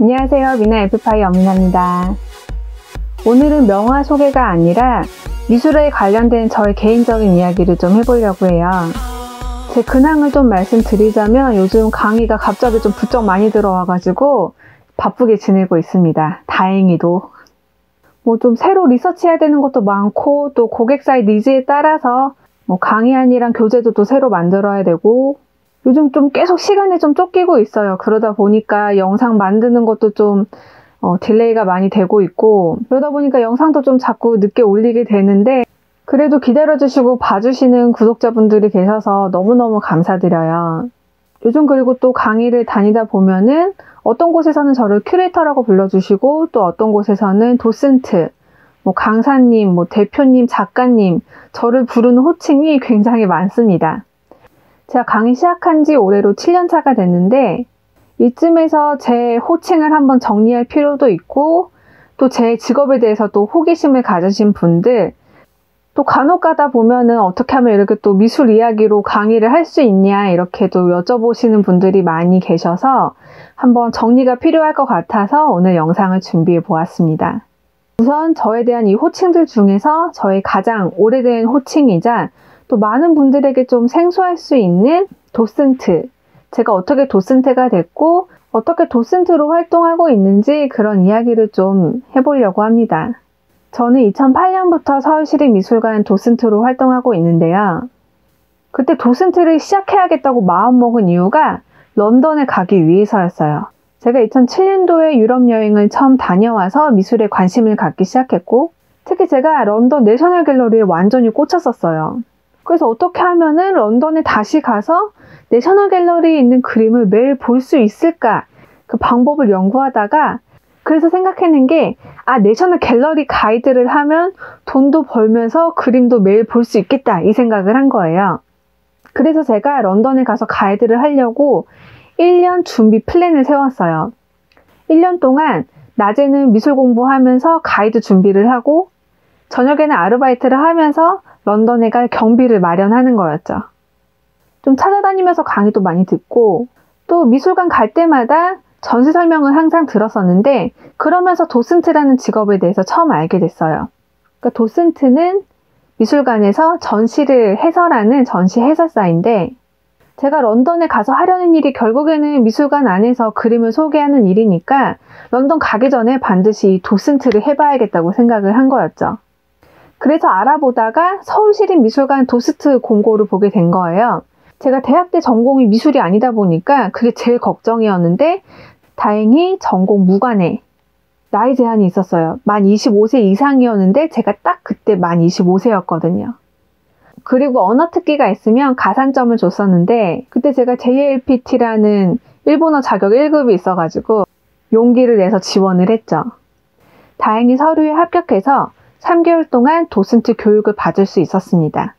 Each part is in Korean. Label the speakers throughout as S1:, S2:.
S1: 안녕하세요. 미나 F파이 엄민아입니다. 오늘은 명화 소개가 아니라 미술에 관련된 저의 개인적인 이야기를 좀 해보려고 해요. 제 근황을 좀 말씀드리자면 요즘 강의가 갑자기 좀 부쩍 많이 들어와가지고 바쁘게 지내고 있습니다. 다행히도. 좀 새로 리서치해야 되는 것도 많고 또 고객사의 니즈에 따라서 강의안이랑 교재도 또 새로 만들어야 되고 요즘 좀 계속 시간에 좀 쫓기고 있어요. 그러다 보니까 영상 만드는 것도 좀 딜레이가 많이 되고 있고 그러다 보니까 영상도 좀 자꾸 늦게 올리게 되는데 그래도 기다려주시고 봐주시는 구독자분들이 계셔서 너무너무 감사드려요. 요즘 그리고 또 강의를 다니다 보면은 어떤 곳에서는 저를 큐레이터라고 불러주시고 또 어떤 곳에서는 도슨트, 강사님, 대표님, 작가님 저를 부르는 호칭이 굉장히 많습니다. 제가 강의 시작한 지 올해로 7년 차가 됐는데 이쯤에서 제 호칭을 한번 정리할 필요도 있고 또 제 직업에 대해서 또 호기심을 가지신 분들 또 간혹 가다 보면은 어떻게 하면 이렇게 또 미술 이야기로 강의를 할 수 있냐 이렇게 또 여쭤보시는 분들이 많이 계셔서 한번 정리가 필요할 것 같아서 오늘 영상을 준비해 보았습니다. 우선 저에 대한 이 호칭들 중에서 저의 가장 오래된 호칭이자 또 많은 분들에게 좀 생소할 수 있는 도슨트. 제가 어떻게 도슨트가 됐고 어떻게 도슨트로 활동하고 있는지 그런 이야기를 좀 해보려고 합니다. 저는 2008년부터 서울시립미술관 도슨트로 활동하고 있는데요. 그때 도슨트를 시작해야겠다고 마음먹은 이유가 런던에 가기 위해서였어요. 제가 2007년도에 유럽 여행을 처음 다녀와서 미술에 관심을 갖기 시작했고 특히 제가 런던 내셔널 갤러리에 완전히 꽂혔었어요. 그래서 어떻게 하면은 런던에 다시 가서 내셔널 갤러리에 있는 그림을 매일 볼 수 있을까? 그 방법을 연구하다가 그래서 생각해낸 게 내셔널 갤러리 가이드를 하면 돈도 벌면서 그림도 매일 볼 수 있겠다 이 생각을 한 거예요. 그래서 제가 런던에 가서 가이드를 하려고 1년 준비 플랜을 세웠어요. 1년 동안 낮에는 미술 공부하면서 가이드 준비를 하고 저녁에는 아르바이트를 하면서 런던에 갈 경비를 마련하는 거였죠. 좀 찾아다니면서 강의도 많이 듣고 또 미술관 갈 때마다 전시 설명을 항상 들었었는데 그러면서 도슨트라는 직업에 대해서 처음 알게 됐어요. 그러니까 도슨트는 미술관에서 전시를 해설하는 전시 해설사인데 제가 런던에 가서 하려는 일이 결국에는 미술관 안에서 그림을 소개하는 일이니까 런던 가기 전에 반드시 이 도슨트를 해봐야겠다고 생각을 한 거였죠. 그래서 알아보다가 서울시립미술관 도슨트 공고를 보게 된 거예요. 제가 대학 때 전공이 미술이 아니다 보니까 그게 제일 걱정이었는데 다행히 전공 무관에 나이 제한이 있었어요. 만 25세 이상이었는데 제가 딱 그때 만 25세였거든요. 그리고 언어 특기가 있으면 가산점을 줬었는데 그때 제가 JLPT라는 일본어 자격 1급이 있어가지고 용기를 내서 지원을 했죠. 다행히 서류에 합격해서 3개월 동안 도슨트 교육을 받을 수 있었습니다.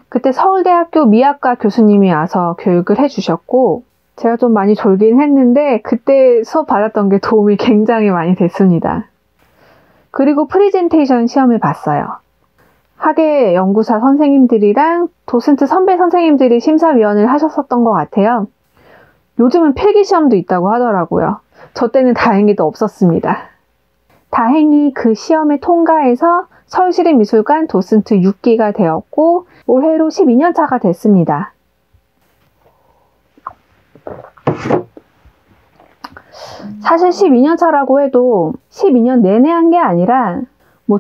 S1: 그때 서울대학교 미학과 교수님이 와서 교육을 해주셨고 제가 좀 많이 졸긴 했는데 그때 수업 받았던 게 도움이 굉장히 많이 됐습니다. 그리고 프레젠테이션 시험을 봤어요. 학예 연구사 선생님들이랑 도슨트 선배 선생님들이 심사위원을 하셨었던 것 같아요. 요즘은 필기시험도 있다고 하더라고요. 저 때는 다행히도 없었습니다. 다행히 그 시험에 통과해서 서울시립미술관 도슨트 6기가 되었고 올해로 12년 차가 됐습니다. 사실 12년 차라고 해도 12년 내내 한 게 아니라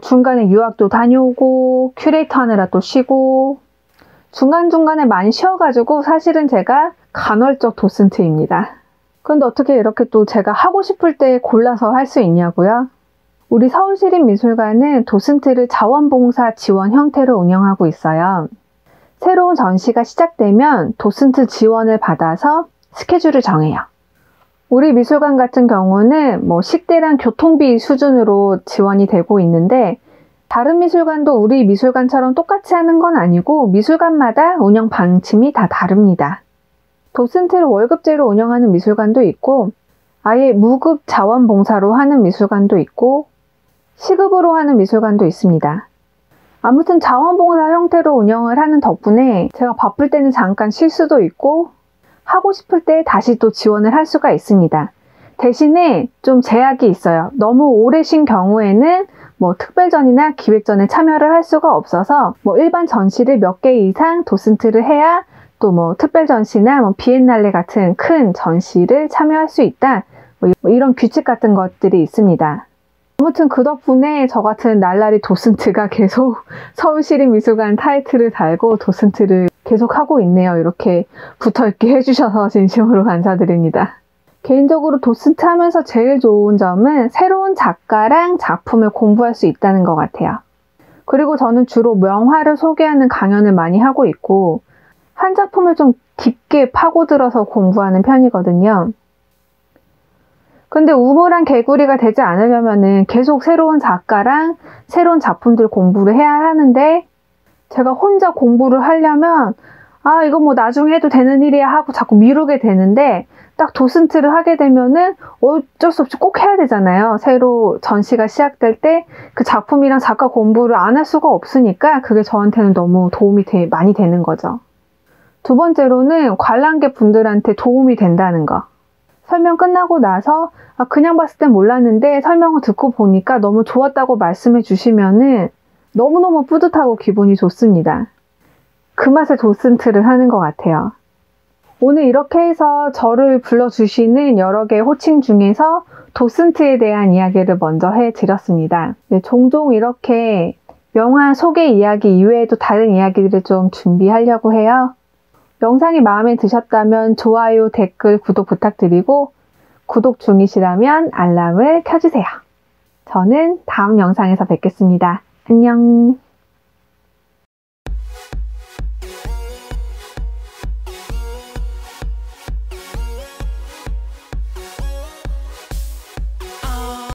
S1: 중간에 유학도 다녀오고 큐레이터 하느라 또 쉬고 중간중간에 많이 쉬어가지고 사실은 제가 간헐적 도슨트입니다. 그런데 어떻게 이렇게 또 제가 하고 싶을 때 골라서 할 수 있냐고요? 우리 서울시립미술관은 도슨트를 자원봉사 지원 형태로 운영하고 있어요. 새로운 전시가 시작되면 도슨트 지원을 받아서 스케줄을 정해요. 우리 미술관 같은 경우는 식대랑 교통비 수준으로 지원이 되고 있는데 다른 미술관도 우리 미술관처럼 똑같이 하는 건 아니고 미술관마다 운영 방침이 다 다릅니다. 도슨트를 월급제로 운영하는 미술관도 있고 아예 무급 자원봉사로 하는 미술관도 있고 시급으로 하는 미술관도 있습니다. 아무튼 자원봉사 형태로 운영을 하는 덕분에 제가 바쁠 때는 잠깐 쉴 수도 있고 하고 싶을 때 다시 또 지원을 할 수가 있습니다. 대신에 좀 제약이 있어요. 너무 오래 쉰 경우에는 뭐 특별전이나 기획전에 참여를 할 수가 없어서 뭐 일반 전시를 몇 개 이상 도슨트를 해야 또 뭐 특별 전시나 뭐 비엔날레 같은 큰 전시를 참여할 수 있다. 뭐 이런 규칙 같은 것들이 있습니다. 아무튼 그 덕분에 저 같은 날라리 도슨트가 계속 서울시립미술관 타이틀을 달고 도슨트를 계속 하고 있네요. 이렇게 붙어있게 해주셔서 진심으로 감사드립니다. 개인적으로 도슨트 하면서 제일 좋은 점은 새로운 작가랑 작품을 공부할 수 있다는 것 같아요. 그리고 저는 주로 명화를 소개하는 강연을 많이 하고 있고 한 작품을 좀 깊게 파고들어서 공부하는 편이거든요. 근데 우물안 개구리가 되지 않으려면은 계속 새로운 작가랑 새로운 작품들 공부를 해야 하는데 제가 혼자 공부를 하려면 이거 뭐 나중에 해도 되는 일이야 하고 자꾸 미루게 되는데 딱 도슨트를 하게 되면은 어쩔 수 없이 꼭 해야 되잖아요. 새로 전시가 시작될 때 그 작품이랑 작가 공부를 안 할 수가 없으니까 그게 저한테는 너무 도움이 많이 되는 거죠. 두 번째로는 관람객 분들한테 도움이 된다는 거. 설명 끝나고 나서 그냥 봤을 땐 몰랐는데 설명을 듣고 보니까 너무 좋았다고 말씀해 주시면은 너무너무 뿌듯하고 기분이 좋습니다. 그 맛에 도슨트를 하는 것 같아요. 오늘 이렇게 해서 저를 불러주시는 여러 개의 호칭 중에서 도슨트에 대한 이야기를 먼저 해드렸습니다. 네, 종종 이렇게 명화 소개 이야기 이외에도 다른 이야기들을 좀 준비하려고 해요. 영상이 마음에 드셨다면 좋아요, 댓글, 구독 부탁드리고 구독 중이시라면 알람을 켜주세요. 저는 다음 영상에서 뵙겠습니다. 안녕.